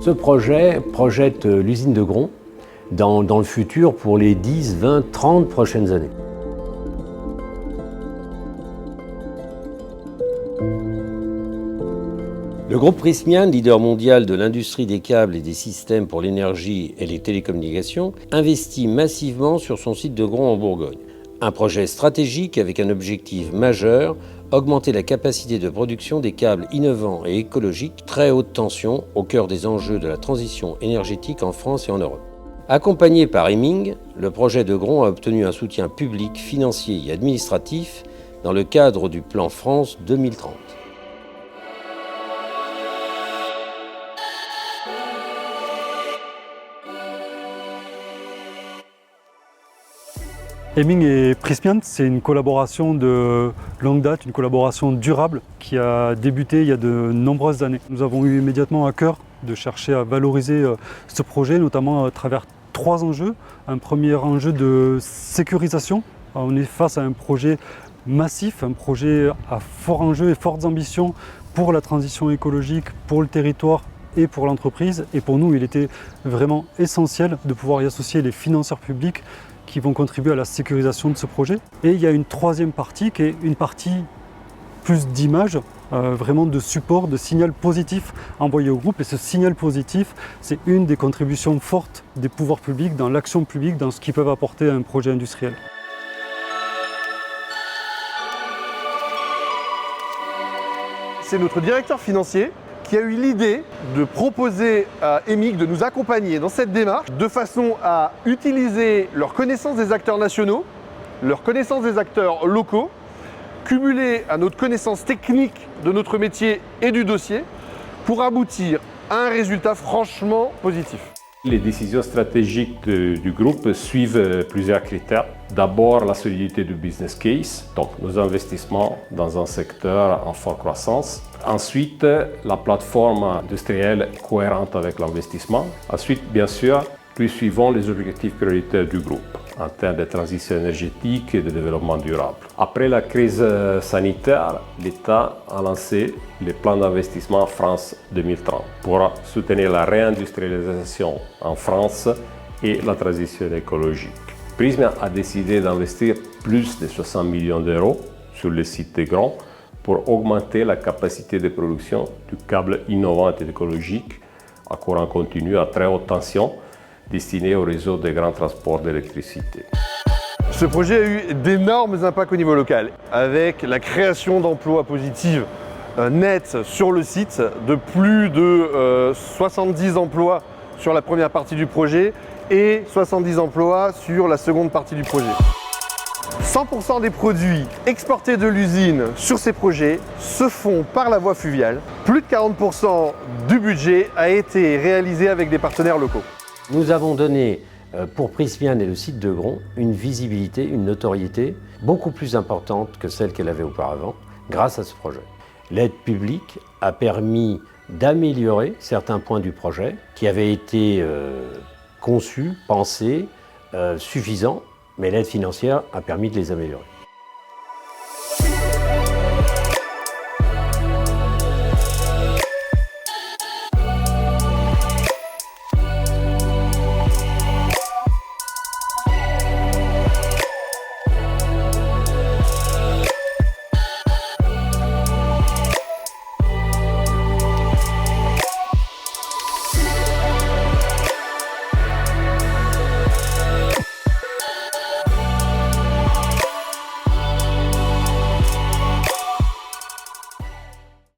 Ce projet projette l'usine de Gron dans le futur pour les 10, 20, 30 prochaines années. Le groupe Prysmian, leader mondial de l'industrie des câbles et des systèmes pour l'énergie et les télécommunications, investit massivement sur son site de Gron en Bourgogne. Un projet stratégique avec un objectif majeur, augmenter la capacité de production des câbles innovants et écologiques très haute tension au cœur des enjeux de la transition énergétique en France et en Europe. Accompagné par Hemming, le projet de Gron a obtenu un soutien public, financier et administratif dans le cadre du plan France 2030. Hemming et Prysmian, c'est une collaboration de longue date, une collaboration durable qui a débuté il y a de nombreuses années. Nous avons eu immédiatement à cœur de chercher à valoriser ce projet, notamment à travers 3 enjeux. Un premier enjeu de sécurisation. On est face à un projet massif, un projet à fort enjeu et fortes ambitions pour la transition écologique, pour le territoire et pour l'entreprise. Et pour nous, il était vraiment essentiel de pouvoir y associer les financeurs publics qui vont contribuer à la sécurisation de ce projet. Et il y a une troisième partie qui est une partie plus d'image, vraiment de support, de signal positif envoyé au groupe. Et ce signal positif, c'est une des contributions fortes des pouvoirs publics dans l'action publique, dans ce qu'ils peuvent apporter à un projet industriel. C'est notre directeur financier qui a eu l'idée de proposer à Hemming de nous accompagner dans cette démarche de façon à utiliser leur connaissance des acteurs nationaux, leur connaissance des acteurs locaux, cumulée à notre connaissance technique de notre métier et du dossier pour aboutir à un résultat franchement positif. Les décisions stratégiques du groupe suivent plusieurs critères. D'abord, la solidité du business case, donc nos investissements dans un secteur en forte croissance. Ensuite, la plateforme industrielle cohérente avec l'investissement. Ensuite, bien sûr, puis suivons les objectifs prioritaires du groupe en termes de transition énergétique et de développement durable. Après la crise sanitaire, l'État a lancé le plan d'investissement France 2030 pour soutenir la réindustrialisation en France et la transition écologique. Prysmian a décidé d'investir plus de 60 millions d'euros sur le site de Gron pour augmenter la capacité de production du câble innovant et écologique à courant continu à très haute tension destiné au réseau des grands transports d'électricité. Ce projet a eu d'énormes impacts au niveau local, avec la création d'emplois positifs nets sur le site, de plus de 70 emplois sur la première partie du projet et 70 emplois sur la seconde partie du projet. 100% des produits exportés de l'usine sur ces projets se font par la voie fluviale. Plus de 40% du budget a été réalisé avec des partenaires locaux. Nous avons donné pour Prysmian et le site de Gron une visibilité, une notoriété beaucoup plus importante que celle qu'elle avait auparavant grâce à ce projet. L'aide publique a permis d'améliorer certains points du projet qui avaient été conçus, pensés, suffisants, mais l'aide financière a permis de les améliorer.